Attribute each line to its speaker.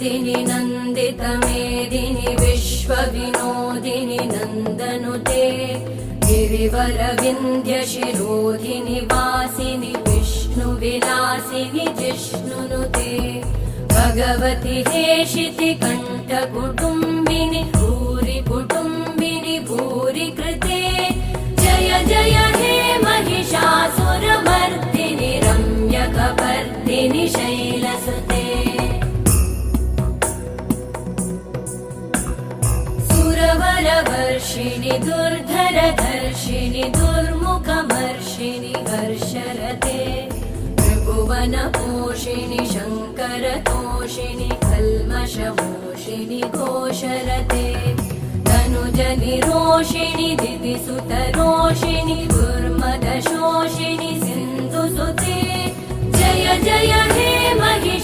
Speaker 1: नन्दिनि नन्दितमेदिनि विश्वविनोदिनि नन्दनुते गिरिवरविन्ध्यशिरोधिनि वासिनि विष्णुविलासिनि जिष्णुनुते भगवति हेशिति कण्ठकुटुम्बिनि भूरि कुटुम्बिनि भूरि कृते जय जय हे महिषासुरमर्दिनि रम्यकपर्दिनि शैलसुते सुरवरवर्षिणि दुर्धरधर्षिणि दुर्मुखमर्षिणि हर्षरते त्रिभुवनपोषिणि शङ्करतोषिणि कल्मषमोषिणि घोषरते तनुजनिरोषिणि दिदिसुतरोषिणि दुर्मदशोषिणि सिन्धुसुते जय जय हे महिषा